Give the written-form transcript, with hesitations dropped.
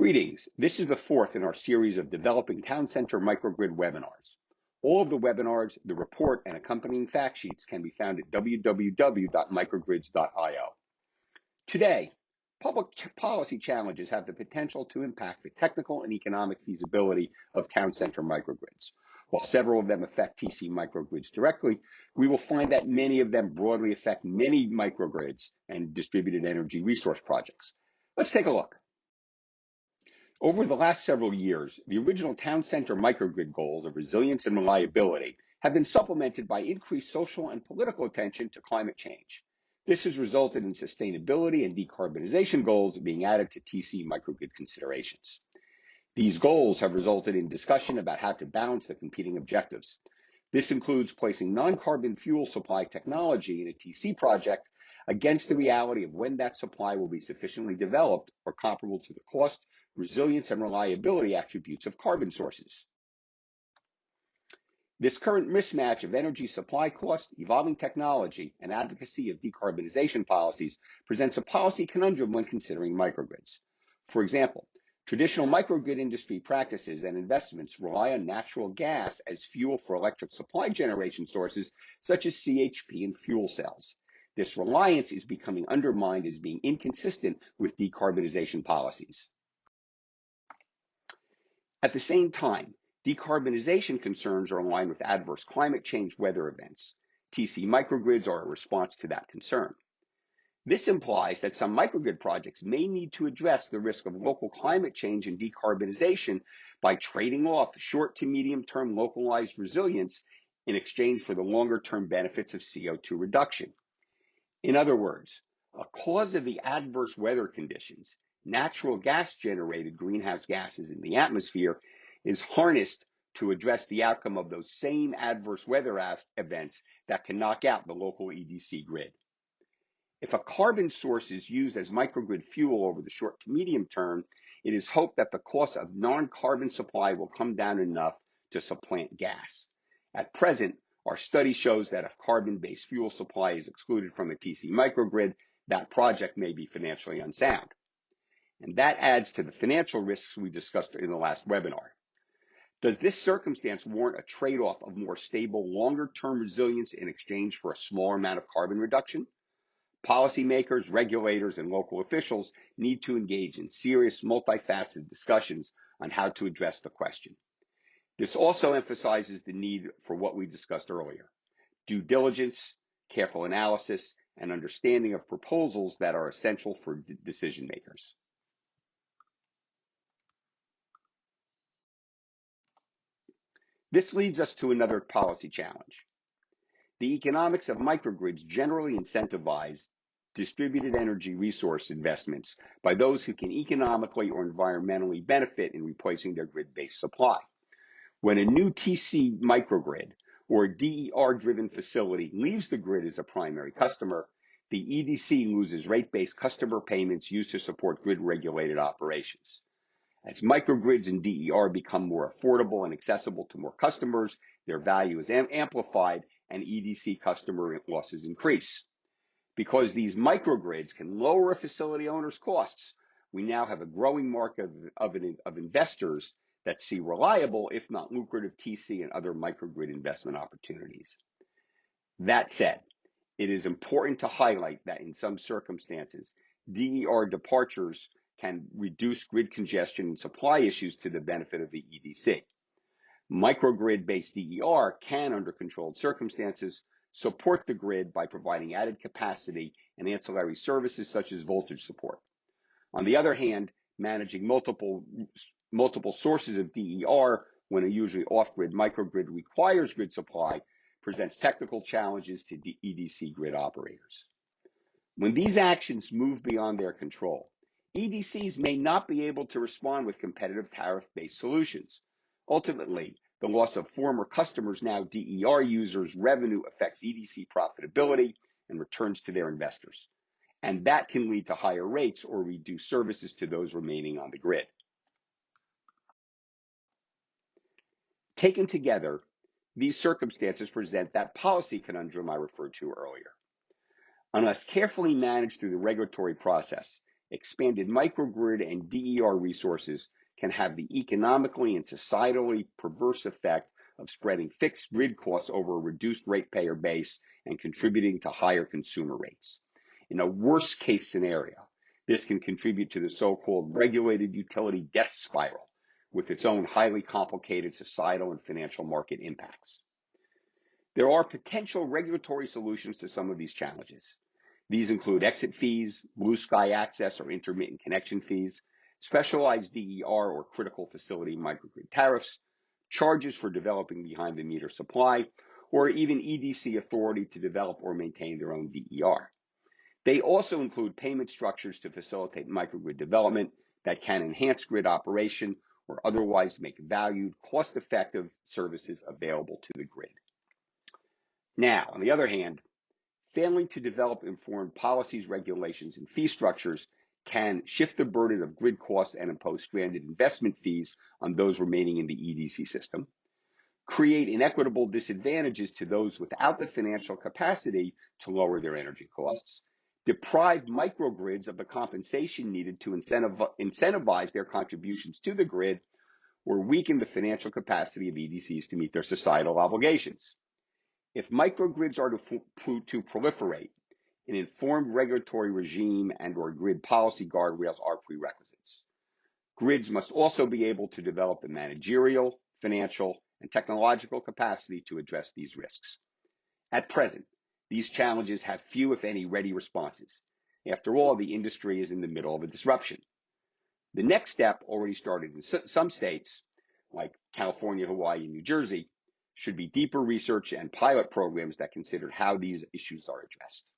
Greetings. This is the fourth in our series of Developing Town Center Microgrid webinars. All of the webinars, the report, and accompanying fact sheets can be found at www.microgrids.io. Today, public policy challenges have the potential to impact the technical and economic feasibility of town center microgrids. While several of them affect TC microgrids directly, we will find that many of them broadly affect many microgrids and distributed energy resource projects. Let's take a look. Over the last several years, the original town center microgrid goals of resilience and reliability have been supplemented by increased social and political attention to climate change. This has resulted in sustainability and decarbonization goals being added to TC microgrid considerations. These goals have resulted in discussion about how to balance the competing objectives. This includes placing non-carbon fuel supply technology in a TC project against the reality of when that supply will be sufficiently developed or comparable to the cost, resilience, and reliability attributes of carbon sources. This current mismatch of energy supply cost, evolving technology, and advocacy of decarbonization policies presents a policy conundrum when considering microgrids. For example, traditional microgrid industry practices and investments rely on natural gas as fuel for electric supply generation sources such as CHP and fuel cells. This reliance is becoming undermined as being inconsistent with decarbonization policies. At the same time, decarbonization concerns are aligned with adverse climate change weather events. TC microgrids are a response to that concern. This implies that some microgrid projects may need to address the risk of local climate change and decarbonization by trading off short to medium-term localized resilience in exchange for the longer-term benefits of CO2 reduction. In other words, a cause of the adverse weather conditions, natural gas-generated greenhouse gases in the atmosphere, is harnessed to address the outcome of those same adverse weather events that can knock out the local EDC grid. If a carbon source is used as microgrid fuel over the short to medium term, it is hoped that the cost of non-carbon supply will come down enough to supplant gas. At present, our study shows that if carbon-based fuel supply is excluded from a TC microgrid, that project may be financially unsound. And that adds to the financial risks we discussed in the last webinar. Does this circumstance warrant a trade-off of more stable, longer-term resilience in exchange for a smaller amount of carbon reduction? Policymakers, regulators, and local officials need to engage in serious, multifaceted discussions on how to address the question. This also emphasizes the need for what we discussed earlier: due diligence, careful analysis, and understanding of proposals that are essential for decision makers. This leads us to another policy challenge. The economics of microgrids generally incentivize distributed energy resource investments by those who can economically or environmentally benefit in replacing their grid-based supply. When a new TC microgrid or a DER-driven facility leaves the grid as a primary customer, the EDC loses rate-based customer payments used to support grid-regulated operations. As microgrids and DER become more affordable and accessible to more customers, their value is amplified and EDC customer losses increase. Because these microgrids can lower a facility owner's costs, we now have a growing market of investors that see reliable, if not lucrative, TC and other microgrid investment opportunities. That said, it is important to highlight that in some circumstances, DER departures can reduce grid congestion and supply issues to the benefit of the EDC. Microgrid-based DER can, under controlled circumstances, support the grid by providing added capacity and ancillary services such as voltage support. On the other hand, managing multiple sources of DER when a usually off-grid microgrid requires grid supply presents technical challenges to EDC grid operators. When these actions move beyond their control, EDCs may not be able to respond with competitive tariff-based solutions. Ultimately, the loss of former customers, now DER users, revenue affects EDC profitability and returns to their investors. And that can lead to higher rates or reduced services to those remaining on the grid. Taken together, these circumstances present that policy conundrum I referred to earlier. Unless carefully managed through the regulatory process, expanded microgrid and DER resources can have the economically and societally perverse effect of spreading fixed grid costs over a reduced ratepayer base and contributing to higher consumer rates. In a worst case scenario, this can contribute to the so-called regulated utility death spiral, with its own highly complicated societal and financial market impacts. There are potential regulatory solutions to some of these challenges. These include exit fees, blue sky access or intermittent connection fees, specialized DER or critical facility microgrid tariffs, charges for developing behind the meter supply, or even EDC authority to develop or maintain their own DER. They also include payment structures to facilitate microgrid development that can enhance grid operation or otherwise make valued, cost-effective services available to the grid. Now, on the other hand, failing to develop informed policies, regulations, and fee structures can shift the burden of grid costs and impose stranded investment fees on those remaining in the EDC system, create inequitable disadvantages to those without the financial capacity to lower their energy costs, deprive microgrids of the compensation needed to incentivize their contributions to the grid, or weaken the financial capacity of EDCs to meet their societal obligations. If microgrids are to proliferate, an informed regulatory regime and/or grid policy guardrails are prerequisites. Grids must also be able to develop the managerial, financial, and technological capacity to address these risks. At present, these challenges have few, if any, ready responses. After all, the industry is in the middle of a disruption. The next step, already started in some states, like California, Hawaii, and New Jersey, should be deeper research and pilot programs that consider how these issues are addressed.